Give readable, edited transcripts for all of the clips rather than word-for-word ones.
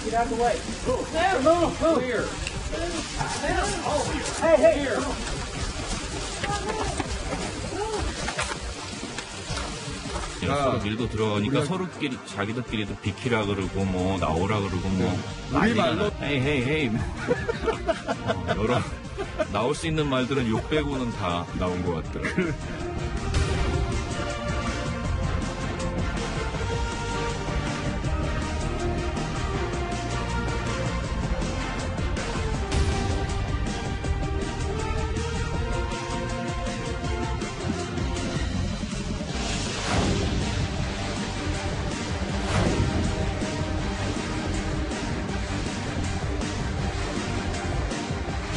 Get out of the way. Sam, move. Clear. Sam, all of you. Hey, here. 여기서 밀고 들어가니까 서로끼리 자기들끼리도 비키라 그러고 뭐 나오라 그러고 뭐 우리 말로 헤이 여러 나올 수 있는 말들은 욕 빼고는 다 나온 것 같더라고요.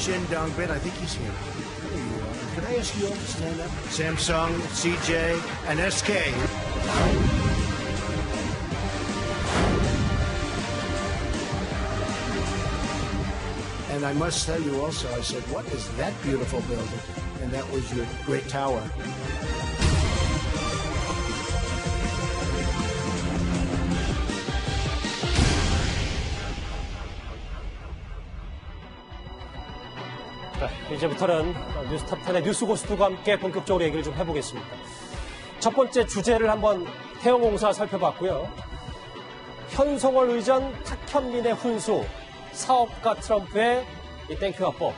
Shin Dongbin, I think he's here. There you are. Can I ask you all to stand up? Samsung, CJ, and SK. And I must tell you also, I said, what is that beautiful building? And that was your great tower. 이제부터는 뉴스탑10의 뉴스고스트와 함께 본격적으로 얘기를 좀 해보겠습니다. 첫 번째 주제를 한번 태영공사 살펴봤고요. 현송월 의전 탁현민의 훈수, 사업가 트럼프의 이 땡큐 화법.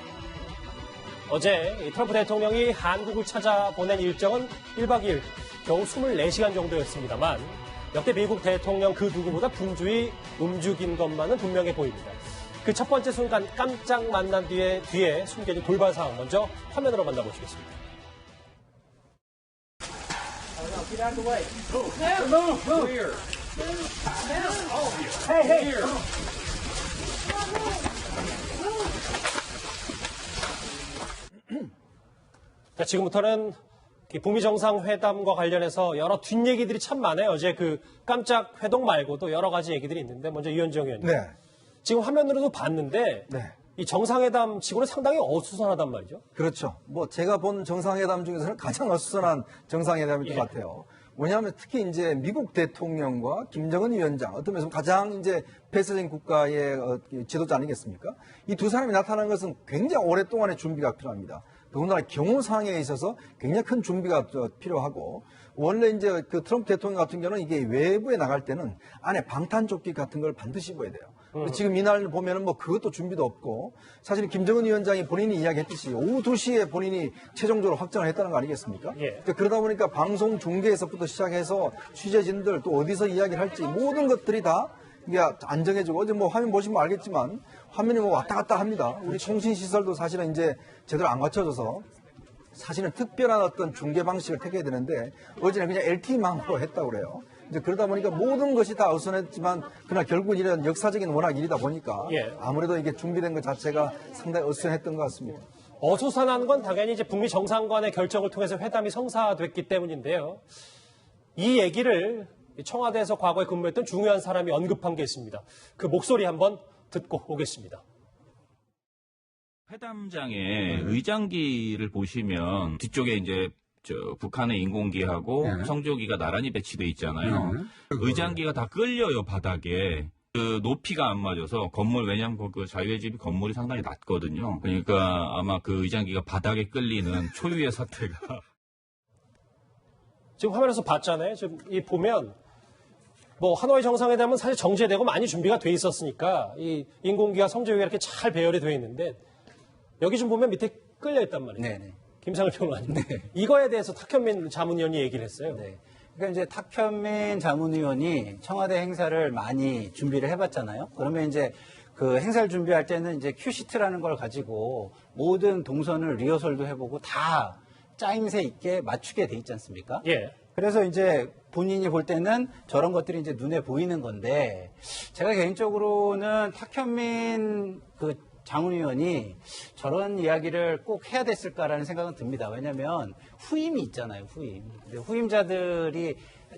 어제 트럼프 대통령이 한국을 찾아보낸 일정은 1박 2일, 겨우 24시간 정도였습니다만 역대 미국 대통령 그 누구보다 분주히 움직인 것만은 분명해 보입니다. 그 첫 번째 순간 깜짝 만난 뒤에 숨겨진 돌발 상황 먼저 화면으로 만나보시겠습니다. Get out of the way. Sam, move. Clear. Sam, all of you. Hey, here. 자, 지금부터는 북미 정상회담과 관련해서 여러 뒷얘기들이 참 많아요. 어제 그 깜짝 회동 말고도 여러 가지 얘기들이 있는데 먼저 이현정 의원님. 네. 지금 화면으로도 봤는데 네. 이 정상회담 치고는 상당히 어수선하단 말이죠. 그렇죠. 뭐 제가 본 정상회담 중에서는 가장 어수선한 정상회담일 것 같아요. 뭐냐면 특히 이제 미국 대통령과 김정은 위원장, 어떤 면에서 가장 이제 폐쇄적인 국가의 지도자 아니겠습니까? 이 두 사람이 나타난 것은 굉장히 오랫동안의 준비가 필요합니다. 더군다나 경호 상황에 있어서 굉장히 큰 준비가 필요하고, 원래 이제 그 트럼프 대통령 같은 경우는 이게 외부에 나갈 때는 안에 방탄조끼 같은 걸 반드시 입어야 돼요. 지금 이날 보면은 뭐 그것도 준비도 없고, 사실 김정은 위원장이 본인이 이야기했듯이 오후 2시에 본인이 최종적으로 확정을 했다는 거 아니겠습니까? 예. 그러다 보니까 방송 중계에서부터 시작해서 취재진들 또 어디서 이야기를 할지 모든 것들이 다 이게 안 정해지고, 어제 뭐 화면 보시면 알겠지만 화면이 뭐 왔다 갔다 합니다. 우리 통신시설도 사실은 이제 제대로 안 갖춰져서 사실은 특별한 어떤 중계 방식을 택해야 되는데 어제는 그냥 LTE망으로 했다고 그래요. 이제 그러다 보니까 모든 것이 다 어수선했지만 그러나 결국은 이런 역사적인 워낙 일이다 보니까 아무래도 이게 준비된 것 자체가 상당히 어수선했던 것 같습니다. 어수선한 건 당연히 이제 북미 정상관의 결정을 통해서 회담이 성사됐기 때문인데요. 이 얘기를 청와대에서 과거에 근무했던 중요한 사람이 언급한 게 있습니다. 그 목소리 한번 듣고 오겠습니다. 회담장의 의장기를 보시면 뒤쪽에 이제 북한의 인공기하고 성조기가 나란히 배치돼 있잖아요. 의장기가 다 끌려요, 바닥에. 그 높이가 안 맞아서 건물, 왜냐하면 그 자유의 집이 건물이 상당히 낮거든요. 그러니까 아마 그 의장기가 바닥에 끌리는 초유의 사태가. 지금 화면에서 봤잖아요. 지금 이 보면 뭐 하노이 정상회담은 사실 정제되고 많이 준비가 돼 있었으니까 이 인공기와 성조기가 이렇게 잘 배열이 되어 있는데 여기 좀 보면 밑에 끌려 있단 말이에요. 네네. 김상일 평론가님. 이거에 대해서 탁현민 자문위원이 얘기를 했어요. 네. 그러니까 이제 탁현민 자문위원이 청와대 행사를 많이 준비를 해봤잖아요. 그러면 이제 그 행사를 준비할 때는 이제 큐시트라는 걸 가지고 모든 동선을 리허설도 해보고 다 짜임새 있게 맞추게 돼 있지 않습니까? 예. 그래서 이제 본인이 볼 때는 저런 것들이 이제 눈에 보이는 건데, 제가 개인적으로는 탁현민 그 자문위원이 저런 이야기를 꼭 해야 됐을까라는 생각은 듭니다. 왜냐하면 후임이 있잖아요, 후임. 후임자들이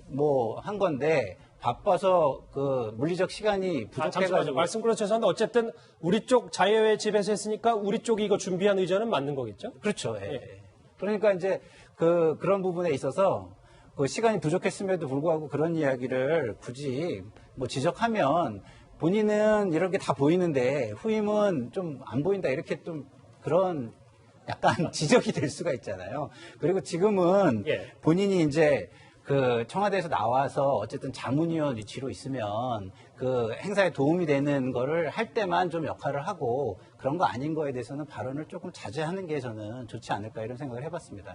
뭐 한 건데 바빠서 그 물리적 시간이 부족해가지고. 말씀 그렇죠. 죄송한데 어쨌든 우리 쪽 자유의 집에서 했으니까 우리 쪽이 이거 준비한 의전은 맞는 거겠죠? 그렇죠. 예. 그러니까 이제 그런 부분에 있어서 그 시간이 부족했음에도 불구하고 그런 이야기를 굳이 뭐 지적하면 본인은 이렇게 다 보이는데 후임은 좀 안 보인다 이렇게 좀 그런 약간 지적이 될 수가 있잖아요. 그리고 지금은 예. 본인이 이제 그 청와대에서 나와서 어쨌든 자문위원 위치로 있으면 그 행사에 도움이 되는 거를 할 때만 좀 역할을 하고 그런 거 아닌 거에 대해서는 발언을 조금 자제하는 게 저는 좋지 않을까 이런 생각을 해봤습니다.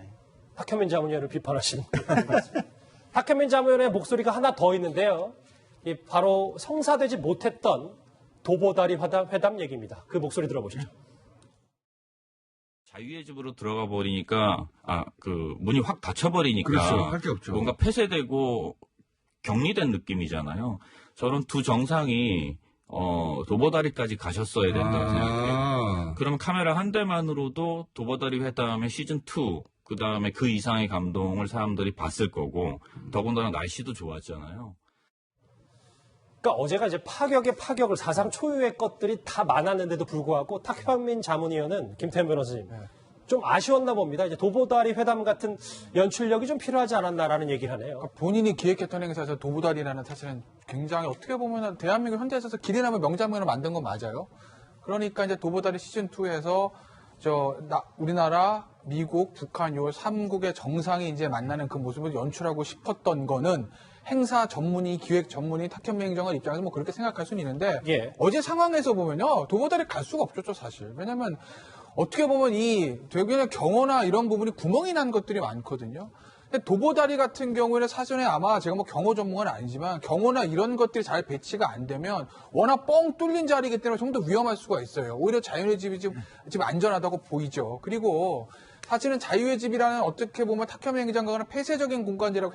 탁현민 자문위원을 비판하시는 탁현민 자문위원의 목소리가 하나 더 있는데요. 이 바로 성사되지 못했던 도보다리 회담 얘기입니다. 그 목소리 들어보시죠. 자유의 집으로 들어가 버리니까 그 문이 확 닫혀버리니까 그렇죠. 할 게 없죠. 뭔가 폐쇄되고 격리된 느낌이잖아요. 저는 두 정상이 도보다리까지 가셨어야 된다고 생각해요. 그러면 카메라 한 대만으로도 도보다리 회담의 시즌 2 그 다음에 그 이상의 감동을 사람들이 봤을 거고 더군다나 날씨도 좋았잖아요. 그러니까 어제가 이제 파격을 사상 초유의 것들이 다 많았는데도 불구하고 탁현민 자문위원은 김태현 변호사님 좀 아쉬웠나 봅니다. 이제 도보다리 회담 같은 연출력이 좀 필요하지 않았나라는 얘기를 하네요. 그러니까 본인이 기획했던 행사에서 도보다리라는 사실은 굉장히 어떻게 보면 대한민국 현대에 있어서 기대 남을 명장면을 만든 건 맞아요. 그러니까 이제 도보다리 시즌2에서 우리나라, 미국, 북한 요 3국의 정상이 이제 만나는 그 모습을 연출하고 싶었던 거는 행사 전문의, 기획 전문의 탁현민 행정관 입장에서 뭐 그렇게 생각할 수는 있는데 예. 어제 상황에서 보면요. 도보다리 갈 수가 없었죠, 사실. 왜냐면 어떻게 보면 이 되게 경호나 이런 부분이 구멍이 난 것들이 많거든요. 근데 도보다리 같은 경우에는 사전에 아마 제가 뭐 경호 전문가는 아니지만 경호나 이런 것들이 잘 배치가 안 되면 워낙 뻥 뚫린 자리이기 때문에 좀 더 위험할 수가 있어요. 오히려 자유의 집이 지금 안전하다고 보이죠. 그리고 사실은 자유의 집이라는 어떻게 보면 탁현민 행정관은 폐쇄적인 공간이라고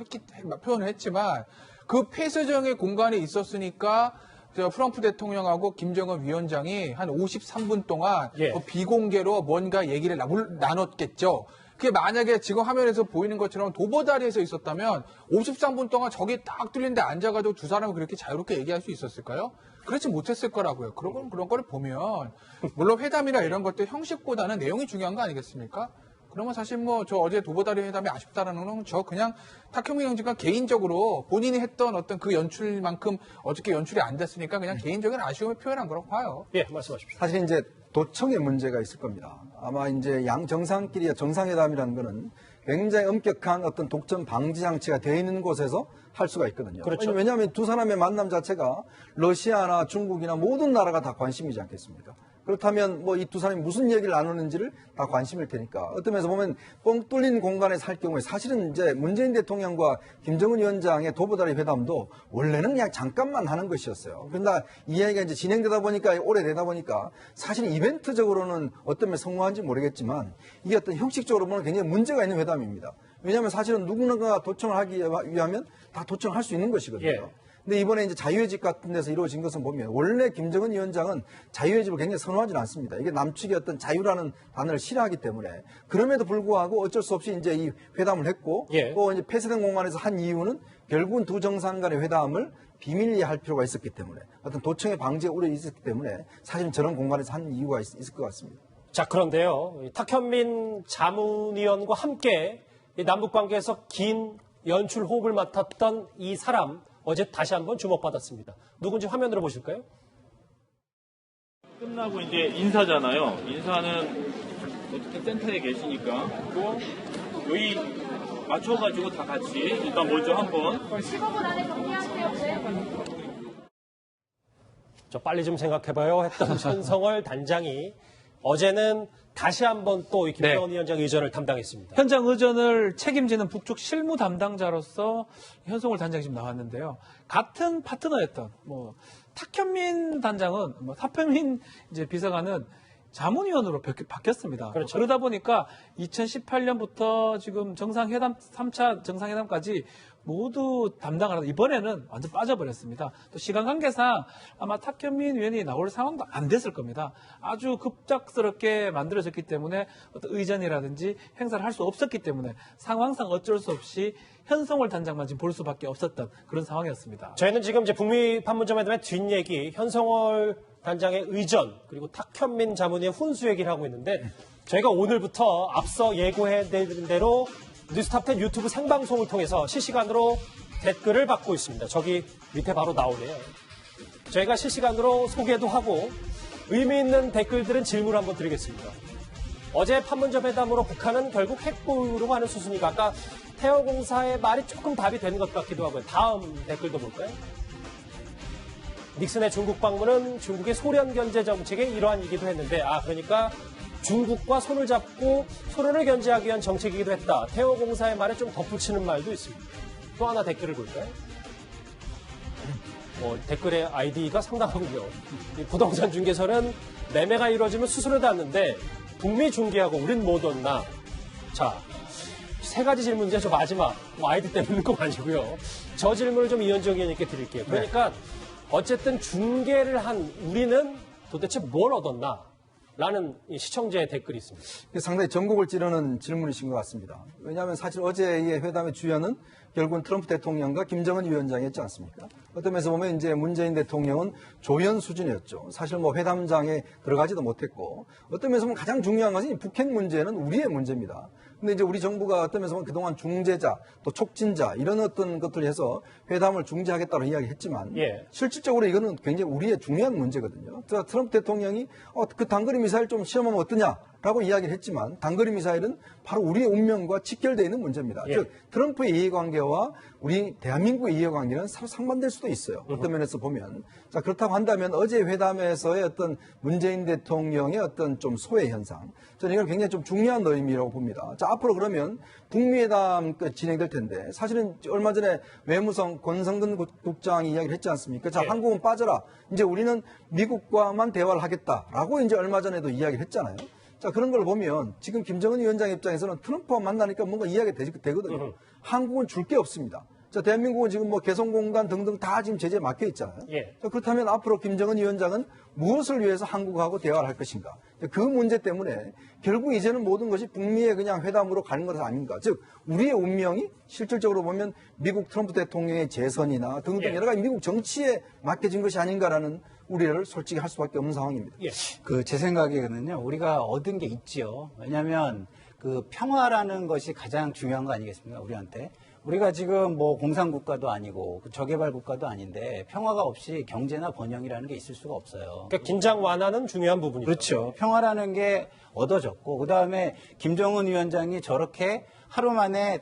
표현을 했지만 그 폐쇄적인 공간에 있었으니까 트럼프 대통령하고 김정은 위원장이 한 53분 동안 예. 비공개로 뭔가 얘기를 나눴겠죠. 그게 만약에 지금 화면에서 보이는 것처럼 도보다리에서 있었다면 53분 동안 저기 딱 뚫린데 앉아가지고 두 사람이 그렇게 자유롭게 얘기할 수 있었을까요? 그렇지 못했을 거라고요. 그런 거를 보면 물론 회담이나 이런 것들 형식보다는 내용이 중요한 거 아니겠습니까? 그러면 사실 저 어제 도보다리 회담이 아쉽다라는 건 저 그냥 탁현민 행정관 개인적으로 본인이 했던 어떤 그 연출만큼 어저께 연출이 안 됐으니까 그냥 개인적인 아쉬움을 표현한 거라고 봐요. 예, 말씀하십시오. 사실 이제 도청의 문제가 있을 겁니다. 아마 이제 양 정상끼리 정상회담이라는 거는 굉장히 엄격한 어떤 독점 방지 장치가 되어 있는 곳에서 할 수가 있거든요. 그렇죠. 왜냐하면 두 사람의 만남 자체가 러시아나 중국이나 모든 나라가 다 관심이지 않겠습니까? 그렇다면 이 두 사람이 무슨 얘기를 나누는지를 다 관심일 테니까 어떤 면에서 보면 뻥 뚫린 공간에서 할 경우에 사실은 이제 문재인 대통령과 김정은 위원장의 도보다리 회담도 원래는 그냥 잠깐만 하는 것이었어요. 그러나 이 이야기가 이제 진행되다 보니까 오래되다 보니까 사실 이벤트적으로는 어떤 면에서 성공한지 모르겠지만 이게 어떤 형식적으로 보면 굉장히 문제가 있는 회담입니다. 왜냐하면 사실은 누군가가 도청을 하기 위하면 다 도청할 수 있는 것이거든요. 예. 근데 이번에 이제 자유의 집 같은 데서 이루어진 것은 보면 원래 김정은 위원장은 자유의 집을 굉장히 선호하지는 않습니다. 이게 남측의 어떤 자유라는 단어를 싫어하기 때문에 그럼에도 불구하고 어쩔 수 없이 이제 이 회담을 했고 예. 또 이제 폐쇄된 공간에서 한 이유는 결국은 두 정상 간의 회담을 비밀리에 할 필요가 있었기 때문에 어떤 도청의 방지가 우려 있었기 때문에 사실은 저런 공간에서 한 이유가 있을 것 같습니다. 자, 그런데요. 탁현민 자문위원과 함께 이 남북 관계에서 긴 연출 호흡을 맡았던 이 사람 어제 다시 한번 주목받았습니다. 누군지 화면으로 보실까요? 끝나고 이제 인사잖아요. 인사는 어쨌든 센터에 계시니까 또 여기 맞춰가지고 다 같이 일단 먼저 한번 15분 안에 정리하세요. 저 빨리 좀 생각해봐요 했던 현성월 단장이 어제는 다시 한번 또 김정은 위원장 의전을 담당했습니다. 현장 의전을 책임지는 북쪽 실무 담당자로서 현성월 단장이 지금 나왔는데요. 같은 파트너였던 탁현민 단장은 탁현민 이제 비서관은 자문위원으로 바뀌었습니다. 그렇죠. 그러다 보니까 2018년부터 지금 정상회담 3차 정상회담까지 모두 담당을 하다 이번에는 완전 빠져버렸습니다. 또 시간 관계상 아마 탁현민 위원이 나올 상황도 안 됐을 겁니다. 아주 급작스럽게 만들어졌기 때문에 어떤 의전이라든지 행사를 할 수 없었기 때문에 상황상 어쩔 수 없이 현성월 단장만 지금 볼 수밖에 없었던 그런 상황이었습니다. 저희는 지금 이제 북미 판문점 회담의 뒷얘기, 현성월 단장의 의전, 그리고 탁현민 자문위의 훈수 얘기를 하고 있는데 저희가 오늘부터 앞서 예고해드린 대로 뉴스탑10 유튜브 생방송을 통해서 실시간으로 댓글을 받고 있습니다. 저기 밑에 바로 나오네요. 저희가 실시간으로 소개도 하고 의미 있는 댓글들은 질문을 한번 드리겠습니다. 어제 판문점 회담으로 북한은 결국 핵 보유로 하는 수순이니까 아까 태어공사의 말이 조금 답이 되는 것 같기도 하고요. 다음 댓글도 볼까요? 닉슨의 중국 방문은 중국의 소련 견제 정책의 일환이기도 했는데 그러니까 중국과 손을 잡고 소련을 견제하기 위한 정책이기도 했다. 태어공사의 말에 좀 덧붙이는 말도 있습니다. 또 하나 댓글을 볼까요? 댓글의 아이디가 상당하군요. 이 부동산 중개사는 매매가 이루어지면 수수료 닿는데 북미 중개하고 우린 못 얻나? 자, 세 가지 질문인데 저 마지막 아이디 때문에 거 아니고요. 저 질문을 좀 이현정 의원님께 드릴게요. 그러니까 어쨌든 중개를 한 우리는 도대체 뭘 얻었나? 라는 시청자의 댓글이 있습니다. 상당히 전곡을 찌르는 질문이신 것 같습니다. 왜냐하면 사실 어제의 회담의 주연은 결국은 트럼프 대통령과 김정은 위원장이었지 않습니까? 어떤 면에서 보면 이제 문재인 대통령은 조연 수준이었죠. 사실 뭐 회담장에 들어가지도 못했고, 어떤 면에서 보면 가장 중요한 것은 이 북핵 문제는 우리의 문제입니다. 근데 이제 우리 정부가 어떤 면에서 보면 그동안 중재자, 또 촉진자, 이런 어떤 것들을 해서 회담을 중재하겠다고 이야기했지만, 실질적으로 이거는 굉장히 우리의 중요한 문제거든요. 트럼프 대통령이 그 단거리 미사일 좀 시험하면 어떠냐라고 이야기를 했지만, 단거리 미사일은 바로 우리의 운명과 직결되어 있는 문제입니다. 즉 트럼프의 이해관계와 우리 대한민국의 이해관계는 서로 상반될 수도 있어요. 어떤 면에서 보면. 자, 그렇다고 한다면 어제 회담에서의 어떤 문재인 대통령의 어떤 좀 소외 현상, 저는 이걸 굉장히 좀 중요한 의미라고 봅니다. 자, 앞으로 그러면 북미회담 진행될 텐데, 사실은 얼마 전에 외무성 권성근 국장이 이야기를 했지 않습니까? 자, 한국은 빠져라. 이제 우리는 미국과만 대화를 하겠다라고 이제 얼마 전에도 이야기를 했잖아요. 자, 그런 걸 보면 지금 김정은 위원장 입장에서는 트럼프와 만나니까 뭔가 이야기가 되거든요. 한국은 줄 게 없습니다. 자, 대한민국은 지금 뭐 개성공단 등등 다 지금 제재에 막혀 있잖아요. 자, 그렇다면 앞으로 김정은 위원장은 무엇을 위해서 한국하고 대화를 할 것인가? 그 문제 때문에 결국 이제는 모든 것이 북미의 그냥 회담으로 가는 것은 아닌가. 즉, 우리의 운명이 실질적으로 보면 미국 트럼프 대통령의 재선이나 등등 여러 가지 미국 정치에 맡겨진 것이 아닌가라는 우려를 솔직히 할 수밖에 없는 상황입니다. 제 생각에는요, 우리가 얻은 게 있지요. 왜냐하면 그 평화라는 것이 가장 중요한 거 아니겠습니까? 우리한테. 우리가 지금 뭐 공산국가도 아니고 저개발 국가도 아닌데 평화가 없이 경제나 번영이라는 게 있을 수가 없어요. 그러니까 긴장 완화는 중요한 부분이죠. 그렇죠. 평화라는 게 얻어졌고, 그 다음에 김정은 위원장이 저렇게 하루 만에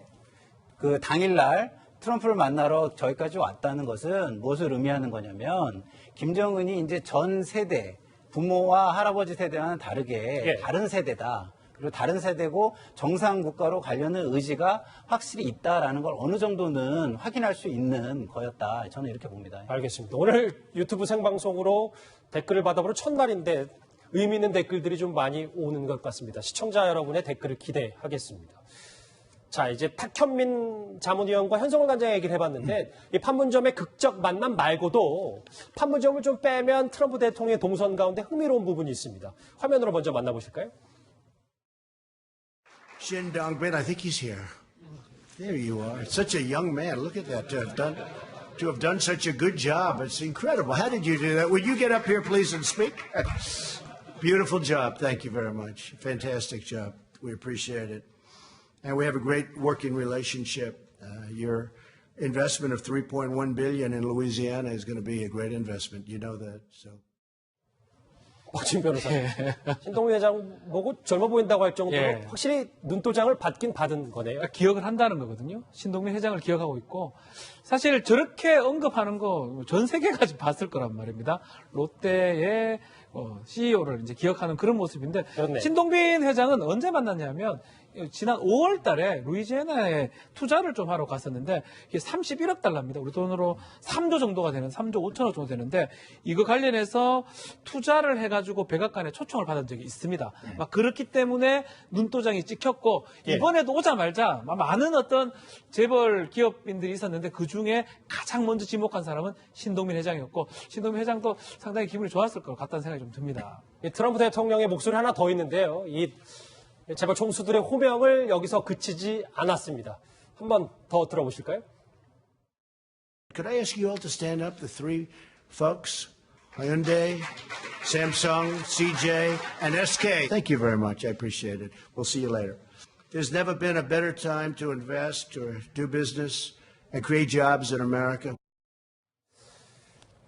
그 당일날 트럼프를 만나러 저기까지 왔다는 것은 무엇을 의미하는 거냐면, 김정은이 이제 전 세대, 부모와 할아버지 세대와는 다르게 다른 세대다. 그리고 다른 세대고 정상 국가로 가려는 의지가 확실히 있다라는 걸 어느 정도는 확인할 수 있는 거였다. 저는 이렇게 봅니다. 알겠습니다. 오늘 유튜브 생방송으로 댓글을 받아보는 첫날인데 의미 있는 댓글들이 좀 많이 오는 것 같습니다. 시청자 여러분의 댓글을 기대하겠습니다. 자, 이제 탁현민 자문위원과 현성월 관장의 얘기를 해봤는데 이 판문점의 극적 만남 말고도 판문점을 좀 빼면 트럼프 대통령의 동선 가운데 흥미로운 부분이 있습니다. 화면으로 먼저 만나보실까요? Shin Dongbin, I think he's here. There you are. Such a young man. Look at that. To have done such a good job. It's incredible. How did you do that? Would you get up here, please, and speak? Beautiful job. Thank you very much. Fantastic job. We appreciate it. And we have a great working relationship. Your investment of $3.1 billion in Louisiana is going to be a great investment. You know that. So. 박진 변호사님. 신동민 회장 보고 젊어 보인다고 할 정도로 확실히 눈도장을 받긴 받은 거네요. 기억을 한다는 거거든요. 신동민 회장을 기억하고 있고, 사실 저렇게 언급하는 거 전 세계가 봤을 거란 말입니다. 롯데의 CEO를 이제 기억하는 그런 모습인데, 그렇네. 신동빈 회장은 언제 만났냐면 지난 5월 달에 루이지애나에 투자를 좀 하러 갔었는데, 이게 31억 달러입니다. 우리 돈으로 3조 정도가 되는, 3조 5천억 정도 되는데, 이거 관련해서 투자를 해가지고 백악관에 초청을 받은 적이 있습니다. 막 그렇기 때문에 눈도장이 찍혔고, 이번에도 오자마자 많은 어떤 재벌 기업인들이 있었는데, 그 중에 가장 먼저 지목한 사람은 신동민 회장이었고, 신동민 회장도 상당히 기분이 좋았을 것 같다는 생각이 좀 듭니다. 트럼프 대통령의 목소리 하나 더 있는데요. 이 재벌 총수들의 호명을 여기서 그치지 않았습니다. 한번 더 들어보실까요? Could I ask you all to stand up, the three folks? Hyundai, Samsung, CJ, and SK. Thank you very much. I appreciate it. We'll see you later. There's never been a better time to invest or do business and create jobs in America.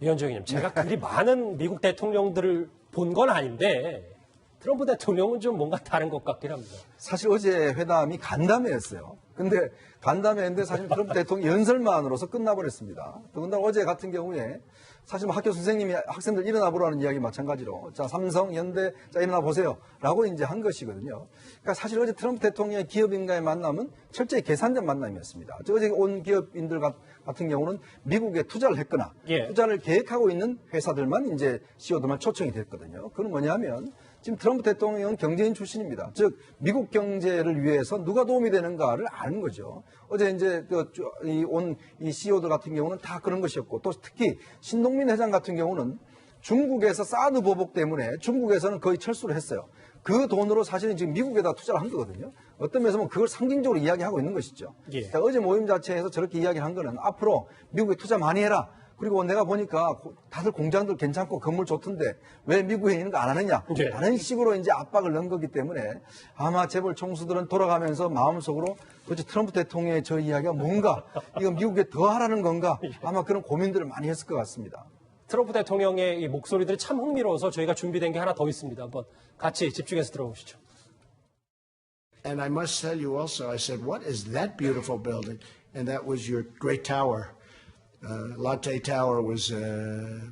위원장님, 제가 그리 많은 미국 대통령들을 본 건 아닌데 트럼프 대통령은 좀 뭔가 다른 것 같긴 합니다. 사실 어제 회담이 간담회였어요. 근데 간담회인데 사실 트럼프 대통령 연설만으로서 끝나버렸습니다. 더군다나 어제 같은 경우에 사실 뭐 학교 선생님이 학생들 일어나 보라는 이야기 마찬가지로 자 삼성, 연대 자 일어나 보세요 라고 이제 한 것이거든요. 그러니까 사실 어제 트럼프 대통령의 기업인과의 만남은 철저히 계산된 만남이었습니다. 어제 온 기업인들 같은 경우는 미국에 투자를 했거나 투자를 계획하고 있는 회사들만 이제 CEO들만 초청이 됐거든요. 그건 뭐냐면 지금 트럼프 대통령은 경제인 출신입니다. 즉 미국 경제를 위해서 누가 도움이 되는가를 아는 거죠. 어제 이제 온 이 CEO들 같은 경우는 다 그런 것이었고 또 특히 신동민 회장 같은 경우는 중국에서 사드 보복 때문에 중국에서는 거의 철수를 했어요. 그 돈으로 사실은 지금 미국에다 투자를 한 거거든요. 어떤 면에서 보면 그걸 상징적으로 이야기하고 있는 것이죠. 그러니까 어제 모임 자체에서 저렇게 이야기한 거는 앞으로 미국에 투자 많이 해라. 그리고 내가 보니까 다들 공장들 괜찮고 건물 좋던데 왜 미국에 있는 거 안 하느냐. 라는 식으로 이제 압박을 넣은 거기 때문에 아마 재벌 총수들은 돌아가면서 마음속으로 도대체 트럼프 대통령의 저 이야기가 뭔가 이거 미국에 더 하라는 건가 아마 그런 고민들을 많이 했을 것 같습니다. 트럼프 대통령의 이 목소리들이 참 흥미로워서 저희가 준비된 게 하나 더 있습니다. 한번 같이 집중해서 들어보시죠. And I must tell you also, I said, what is that beautiful building? And that was your great tower. Latte Tower was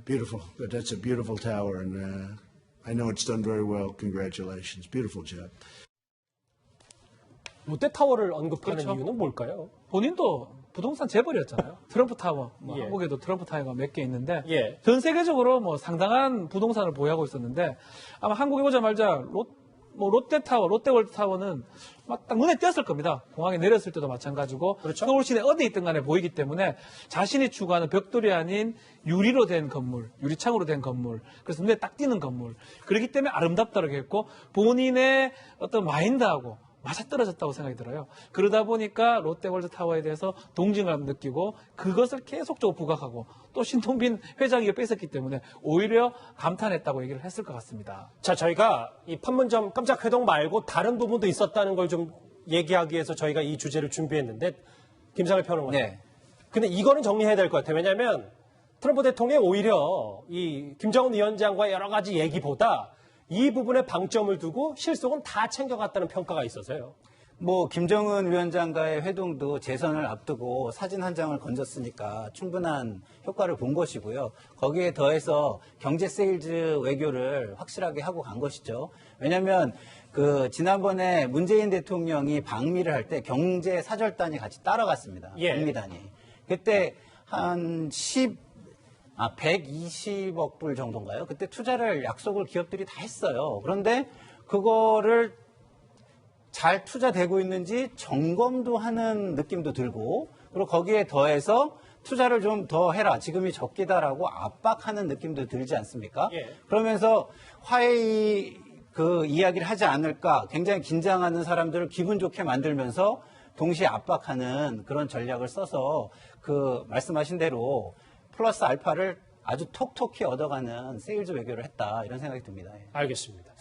beautiful, but that's a beautiful tower, and I know it's done very well. Congratulations. Beautiful job. 롯데타워를 언급하는 그렇죠. 이유는 뭘까요? 본인도 부동산 재벌이었잖아요. 트럼프 타워, 예. 한국에도 트럼프 타워가 몇 개 있는데 예. 전 세계적으로 뭐 상당한 부동산을 보유하고 있었는데 아마 한국에 오자마자 롯데타워, 롯데월드타워는 막 딱 눈에 띄었을 겁니다. 공항에 내렸을 때도 마찬가지고 그렇죠? 서울 시내 어디 있든 간에 보이기 때문에 자신이 추구하는 벽돌이 아닌 유리로 된 건물, 유리창으로 된 건물, 그래서 눈에 딱 띄는 건물. 그렇기 때문에 아름답다고 했고 본인의 어떤 마인드하고 맞아떨어졌다고 생각이 들어요. 그러다 보니까 롯데월드타워에 대해서 동질감을 느끼고 그것을 계속적으로 부각하고 또 신동빈 회장이 뺏었기 때문에 오히려 감탄했다고 얘기를 했을 것 같습니다. 자, 저희가 이 판문점 깜짝 회동 말고 다른 부분도 있었다는 걸 좀 얘기하기 위해서 저희가 이 주제를 준비했는데 김상일 평론가님. 네. 근데 이거는 정리해야 될 것 같아요. 왜냐하면 트럼프 대통령이 오히려 이 김정은 위원장과 여러 가지 얘기보다 이 부분에 방점을 두고 실속은 다 챙겨갔다는 평가가 있어서요. 뭐 김정은 위원장과의 회동도 재선을 앞두고 사진 한 장을 건졌으니까 충분한 효과를 본 것이고요. 거기에 더해서 경제 세일즈 외교를 확실하게 하고 간 것이죠. 왜냐하면 그 지난번에 문재인 대통령이 방미를 할 때 경제 사절단이 같이 따라갔습니다. 방미단이. 그때 한 120억 불 정도인가요? 그때 투자를 약속을 기업들이 다 했어요. 그런데 그거를 잘 투자되고 있는지 점검도 하는 느낌도 들고 그리고 거기에 더해서 투자를 좀 더 해라. 지금이 적기다라고 압박하는 느낌도 들지 않습니까? 그러면서 화해의 그 이야기를 하지 않을까 굉장히 긴장하는 사람들을 기분 좋게 만들면서 동시에 압박하는 그런 전략을 써서 그 말씀하신 대로 플러스 알파를 아주 톡톡히 얻어가는 세일즈 외교를 했다 이런 생각이 듭니다. 알겠습니다.